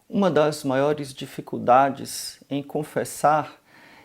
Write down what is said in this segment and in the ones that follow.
Uma das maiores dificuldades em confessar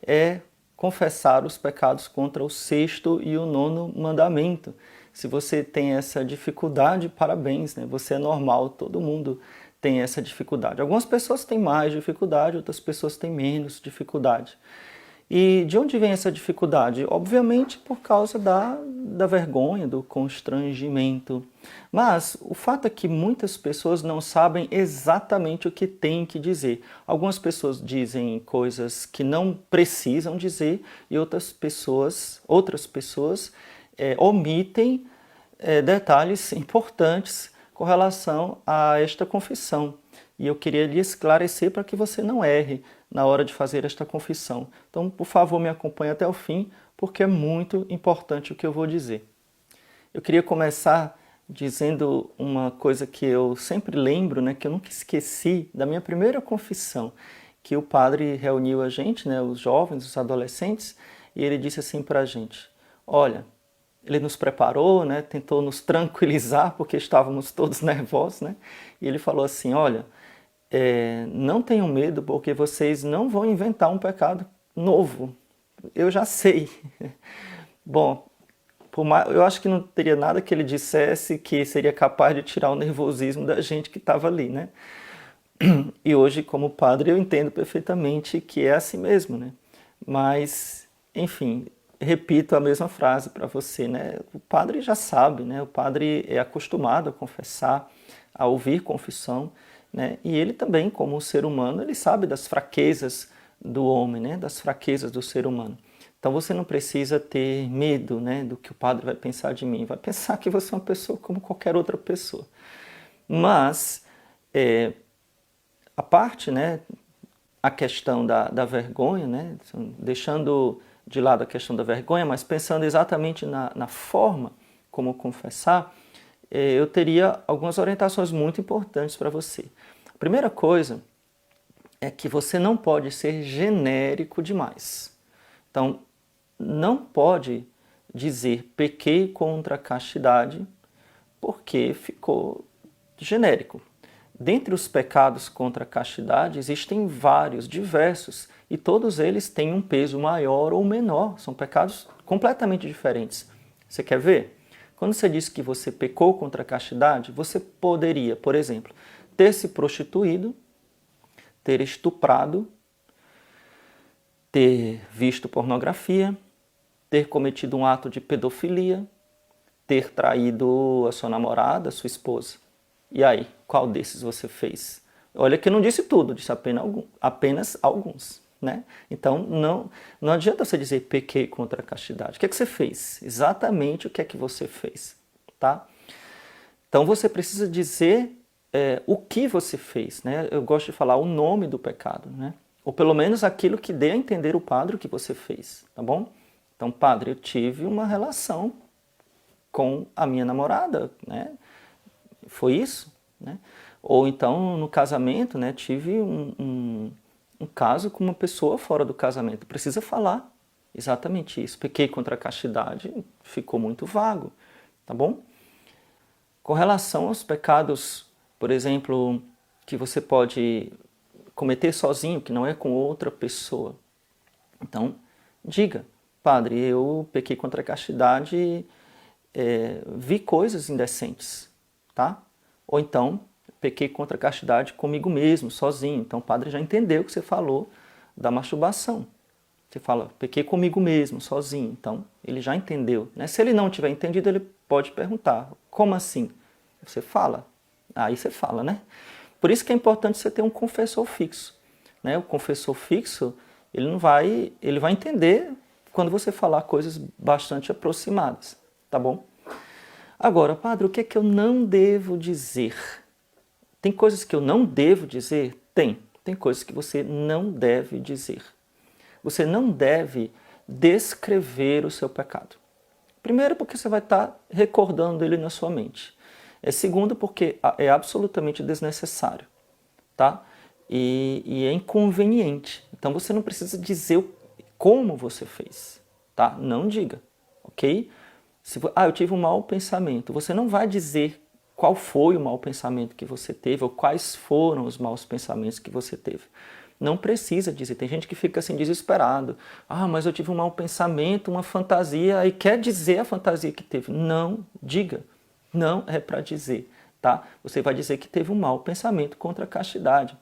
é confessar os pecados contra o sexto e o nono mandamento. Se você tem essa dificuldade, parabéns, né? Você é normal, todo mundo tem essa dificuldade. Algumas pessoas têm mais dificuldade, outras pessoas têm menos dificuldade. E de onde vem essa dificuldade? Obviamente por causa da vergonha, do constrangimento. Mas o fato é que muitas pessoas não sabem exatamente o que têm que dizer. Algumas pessoas dizem coisas que não precisam dizer e outras pessoas omitem detalhes importantes com relação a esta confissão. E eu queria lhe esclarecer para que você não erre na hora de fazer esta confissão. Então, por favor, me acompanhe até o fim, porque é muito importante o que eu vou dizer. Eu queria começar dizendo uma coisa que eu sempre lembro, né, que eu nunca esqueci da minha primeira confissão, que o padre reuniu a gente, né, os jovens, os adolescentes, e ele disse assim para a gente: olha, ele nos preparou, né, tentou nos tranquilizar, porque estávamos todos nervosos, né, e ele falou assim: olha, não tenham medo, porque vocês não vão inventar um pecado novo. Eu já sei. Bom, eu acho que não teria nada que ele dissesse que seria capaz de tirar o nervosismo da gente que estava ali, né? E hoje, como padre, eu entendo perfeitamente que é assim mesmo, né? Mas, enfim, repito a mesma frase para você, né? O padre já sabe, né? O padre é acostumado a confessar, a ouvir confissão, né? E ele também, como um ser humano, ele sabe das fraquezas do homem, né? Das fraquezas do ser humano. Então você não precisa ter medo, né, do que o padre vai pensar de mim. Vai pensar que você é uma pessoa como qualquer outra pessoa. Mas, a parte, né, a questão da vergonha, né, deixando de lado a questão da vergonha, mas pensando exatamente na forma como confessar, eu teria algumas orientações muito importantes para você. A primeira coisa é que você não pode ser genérico demais. Então, não pode dizer pequei contra a castidade porque ficou genérico. Dentre os pecados contra a castidade existem vários, diversos, e todos eles têm um peso maior ou menor. São pecados completamente diferentes. Você quer ver? Quando você diz que você pecou contra a castidade, você poderia, por exemplo, ter se prostituído, ter estuprado, ter visto pornografia, ter cometido um ato de pedofilia, ter traído a sua namorada, a sua esposa. E aí, qual desses você fez? Olha que eu não disse tudo, disse apenas alguns. Né? Então, não adianta você dizer pequei contra a castidade. O que é que você fez? Exatamente o que é que você fez. Tá? Então, você precisa dizer o que você fez. Né? Eu gosto de falar o nome do pecado. Né? Ou pelo menos aquilo que dê a entender o padre o que você fez. Tá bom? Então, padre, eu tive uma relação com a minha namorada. Né? Foi isso? Né? Ou então, no casamento, né, tive um caso com uma pessoa fora do casamento. Precisa falar exatamente isso. Pequei contra a castidade, ficou muito vago, tá bom? Com relação aos pecados, por exemplo, que você pode cometer sozinho, que não é com outra pessoa. Então, diga, padre, eu pequei contra a castidade e vi coisas indecentes, tá? Ou então, pequei contra a castidade comigo mesmo, sozinho. Então o padre já entendeu que você falou da masturbação. Você fala, pequei comigo mesmo, sozinho. Então ele já entendeu. Né? Se ele não tiver entendido, ele pode perguntar, como assim? Você fala. Aí você fala, né? Por isso que é importante você ter um confessor fixo. Né? O confessor fixo, ele vai entender quando você falar coisas bastante aproximadas, tá bom? Agora, padre, o que é que eu não devo dizer? Tem coisas que eu não devo dizer? Tem coisas que você não deve dizer. Você não deve descrever o seu pecado. Primeiro, porque você vai estar recordando ele na sua mente. Segundo, porque é absolutamente desnecessário, tá? E é inconveniente. Então você não precisa dizer como você fez, tá? Não diga, ok? Eu tive um mau pensamento. Você não vai dizer qual foi o mau pensamento que você teve, ou quais foram os maus pensamentos que você teve. Não precisa dizer, tem gente que fica assim desesperado. Ah, mas eu tive um mau pensamento, uma fantasia, e quer dizer a fantasia que teve. Não, diga, não é para dizer, tá? Você vai dizer que teve um mau pensamento contra a castidade.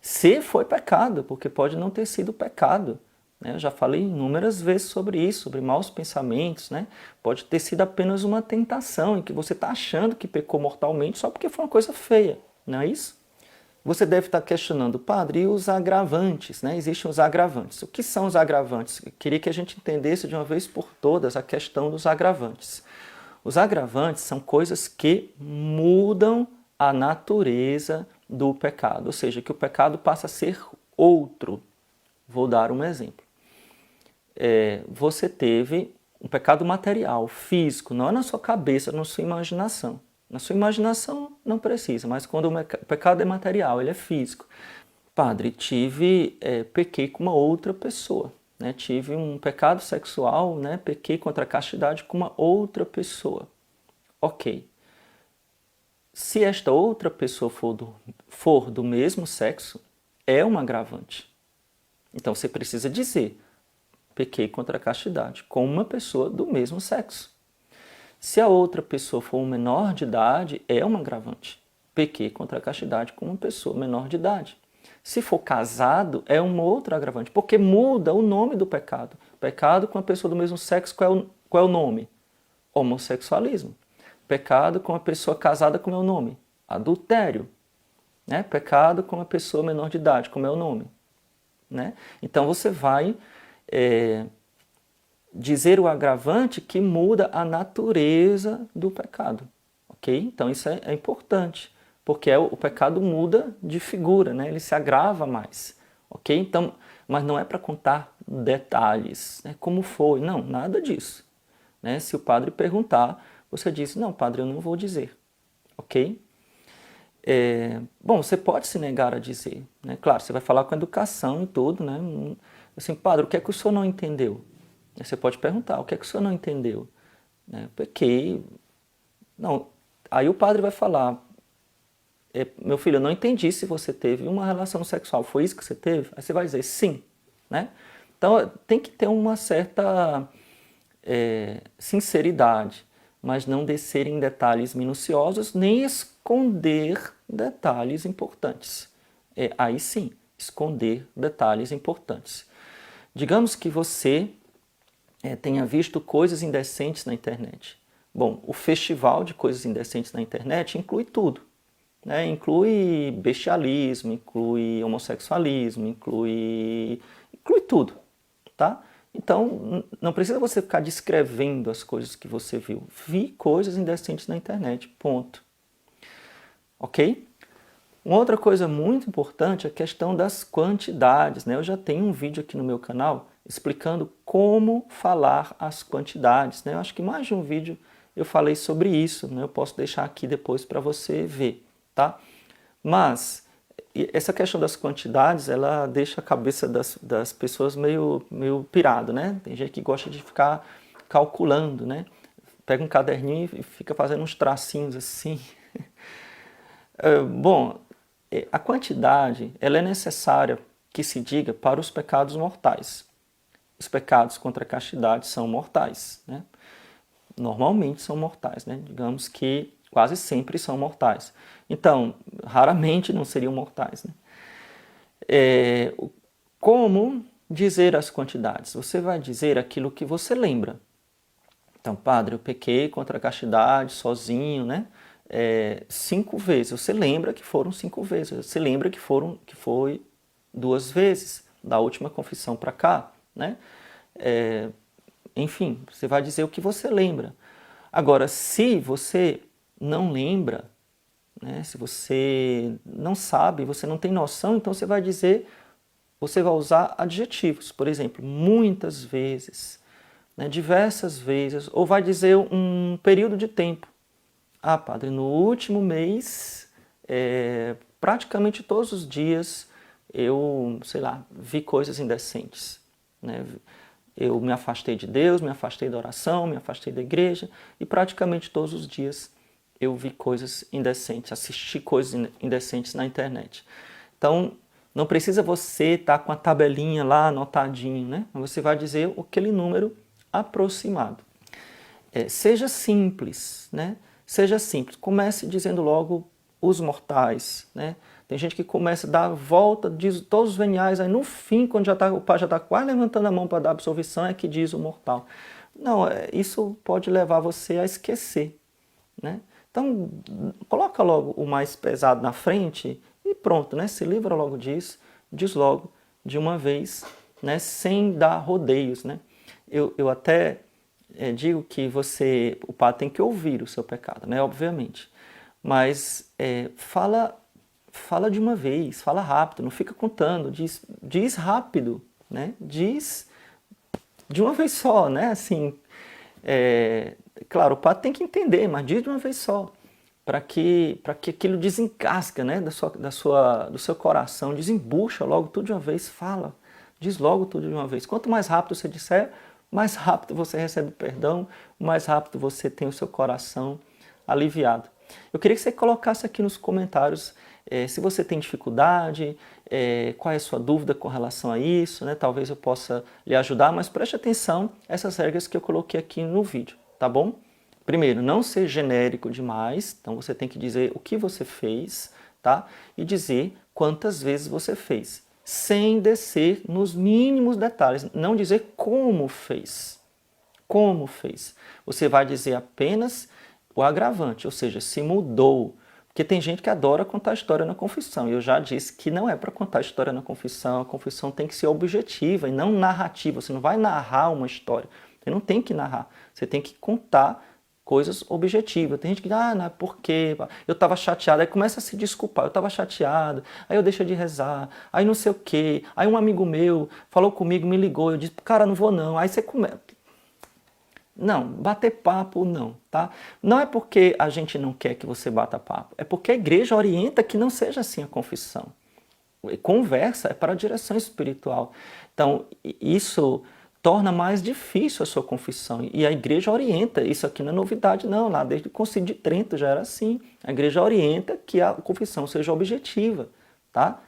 Se foi pecado, porque pode não ter sido pecado. Né? Eu já falei inúmeras vezes sobre isso, sobre maus pensamentos. Né? Pode ter sido apenas uma tentação em que você está achando que pecou mortalmente só porque foi uma coisa feia, não é isso? Você deve estar questionando, padre, e os agravantes? Né? Existem os agravantes. O que são os agravantes? Eu queria que a gente entendesse de uma vez por todas a questão dos agravantes. Os agravantes são coisas que mudam a natureza do pecado, ou seja, que o pecado passa a ser outro. Vou dar um exemplo. Você teve um pecado material, físico, não é na sua cabeça, na sua imaginação. Na sua imaginação não precisa, mas quando o pecado é material, ele é físico. Padre, pequei com uma outra pessoa, né? Tive um pecado sexual, né? Pequei contra a castidade com uma outra pessoa. Ok. Se esta outra pessoa for do mesmo sexo, é um agravante. Então você precisa dizer, pequei contra a castidade com uma pessoa do mesmo sexo. Se a outra pessoa for um menor de idade, é um agravante. Pequei contra a castidade com uma pessoa menor de idade. Se for casado, é um outro agravante, porque muda o nome do pecado. Pecado com a pessoa do mesmo sexo, qual é o nome? Homossexualismo. Pecado com a pessoa casada, como é o nome? Adultério. Né? Pecado com a pessoa menor de idade, como é o nome? Né? Então você vai dizer o agravante que muda a natureza do pecado. Ok? Então isso é importante, porque o pecado muda de figura, né? Ele se agrava mais. Ok? Então, mas não é para contar detalhes, né? Como foi, não, nada disso. Né? Se o padre perguntar, você diz, não, padre, eu não vou dizer. Ok? Bom, você pode se negar a dizer. Né? Claro, você vai falar com educação e tudo, né? Assim, padre, o que é que o senhor não entendeu? Você pode perguntar, o que é que o senhor não entendeu? Pequei. Não. Aí o padre vai falar, meu filho, eu não entendi se você teve uma relação sexual, foi isso que você teve? Aí você vai dizer sim. Né? Então tem que ter uma certa sinceridade, mas não descer em detalhes minuciosos, nem esconder detalhes importantes. Aí sim, esconder detalhes importantes. Digamos que você tenha visto coisas indecentes na internet. Bom, o festival de coisas indecentes na internet inclui tudo. Né? Inclui bestialismo, inclui homossexualismo, inclui tudo. Tá? Então, não precisa você ficar descrevendo as coisas que você viu. Vi coisas indecentes na internet, ponto. Ok? Uma outra coisa muito importante é a questão das quantidades. Né? Eu já tenho um vídeo aqui no meu canal explicando como falar as quantidades. Né? Eu acho que mais de um vídeo eu falei sobre isso. Né? Eu posso deixar aqui depois para você ver. Tá? Mas essa questão das quantidades, ela deixa a cabeça das pessoas meio pirado. Né? Tem gente que gosta de ficar calculando. Né? Pega um caderninho e fica fazendo uns tracinhos assim. Bom, a quantidade ela é necessária que se diga para os pecados mortais. Os pecados contra a castidade são mortais. Né? Normalmente são mortais. Né? Digamos que quase sempre são mortais. Então, raramente não seriam mortais. Né? Como dizer as quantidades? Você vai dizer aquilo que você lembra. Então, padre, eu pequei contra a castidade sozinho, né? 5 vezes. Você lembra que foram 5 vezes. Você lembra que foi 2 vezes da última confissão para cá, né? Enfim, você vai dizer o que você lembra. Agora, se você não lembra, né? Se você não sabe, você não tem noção, então você vai usar adjetivos. Por exemplo, muitas vezes, né? Diversas vezes, ou vai dizer um período de tempo. Ah, padre, no último mês, praticamente todos os dias, eu, sei lá, vi coisas indecentes. Né? Eu me afastei de Deus, me afastei da oração, me afastei da igreja, e praticamente todos os dias eu vi coisas indecentes, assisti coisas indecentes na internet. Então, não precisa você estar com a tabelinha lá anotadinho, né? Você vai dizer aquele número aproximado. Seja simples, né? Seja simples. Comece dizendo logo os mortais, né? Tem gente que começa a dar a volta, diz todos os veniais, aí no fim, quando o pai já está quase levantando a mão para dar absolvição, é que diz o mortal. Não, isso pode levar você a esquecer, né? Então, coloca logo o mais pesado na frente e pronto, né? Se livra logo disso, diz logo de uma vez, né? Sem dar rodeios, né? Eu até digo que o padre tem que ouvir o seu pecado, né? Obviamente. Mas fala de uma vez, fala rápido, não fica contando, diz rápido, né? Diz de uma vez só, né? Assim, claro, o padre tem que entender, mas diz de uma vez só, para que aquilo desencasca, né? Do seu coração, desembucha logo tudo de uma vez, fala, diz logo tudo de uma vez. Quanto mais rápido você disser, mais rápido você recebe perdão, mais rápido você tem o seu coração aliviado. Eu queria que você colocasse aqui nos comentários se você tem dificuldade, qual é a sua dúvida com relação a isso, né? Talvez eu possa lhe ajudar, mas preste atenção a essas regras que eu coloquei aqui no vídeo, tá bom? Primeiro, não ser genérico demais, então você tem que dizer o que você fez, tá? E dizer quantas vezes você fez, sem descer nos mínimos detalhes, não dizer como fez. Como fez. Você vai dizer apenas o agravante, ou seja, se mudou. Porque tem gente que adora contar história na confissão, e eu já disse que não é para contar história na confissão, a confissão tem que ser objetiva e não narrativa, você não vai narrar uma história, você não tem que narrar, você tem que contar coisas objetivas. Tem gente que diz, não é porque eu estava chateado, aí começa a se desculpar, eu estava chateado, aí eu deixo de rezar, aí não sei o quê, aí um amigo meu falou comigo, me ligou, eu disse, cara, não vou não, aí você começa... Não, bater papo não, tá? Não é porque a gente não quer que você bata papo, é porque a igreja orienta que não seja assim a confissão. Conversa é para a direção espiritual. Então, isso torna mais difícil a sua confissão. E a igreja orienta, isso aqui não é novidade não, lá desde o Concílio de Trento já era assim. A igreja orienta que a confissão seja objetiva, tá?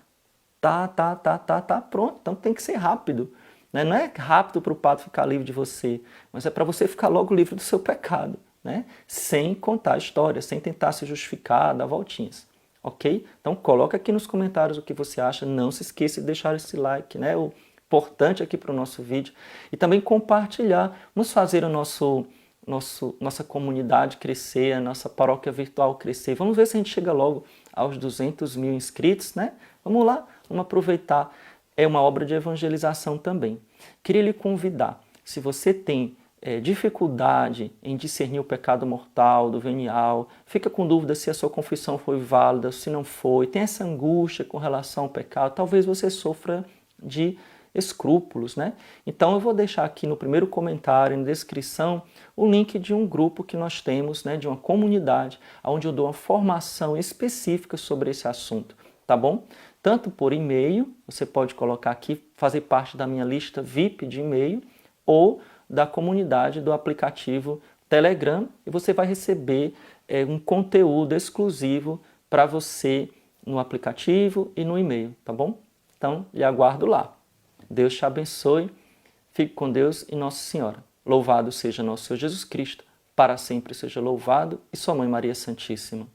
Pronto, então tem que ser rápido. Né? Não é rápido para o padre ficar livre de você, mas é para você ficar logo livre do seu pecado, né? Sem contar a história, sem tentar se justificar, dar voltinhas. Ok? Então coloca aqui nos comentários o que você acha, não se esqueça de deixar esse like, né? O importante aqui para o nosso vídeo. E também compartilhar, vamos fazer o nossa comunidade crescer, a nossa paróquia virtual crescer. Vamos ver se a gente chega logo aos 200 mil inscritos, né? Vamos lá, vamos aproveitar. É uma obra de evangelização também. Queria lhe convidar, se você tem dificuldade em discernir o pecado mortal do venial, fica com dúvida se a sua confissão foi válida, se não foi, tem essa angústia com relação ao pecado, talvez você sofra de escrúpulos, né? Então eu vou deixar aqui no primeiro comentário, na descrição, o link de um grupo que nós temos, né, de uma comunidade, onde eu dou uma formação específica sobre esse assunto, tá bom? Tanto por e-mail, você pode colocar aqui, fazer parte da minha lista VIP de e-mail, ou da comunidade do aplicativo Telegram, e você vai receber um conteúdo exclusivo para você no aplicativo e no e-mail, tá bom? Então, lhe aguardo lá. Deus te abençoe, fique com Deus e Nossa Senhora. Louvado seja nosso Senhor Jesus Cristo, para sempre seja louvado, e sua Mãe Maria Santíssima.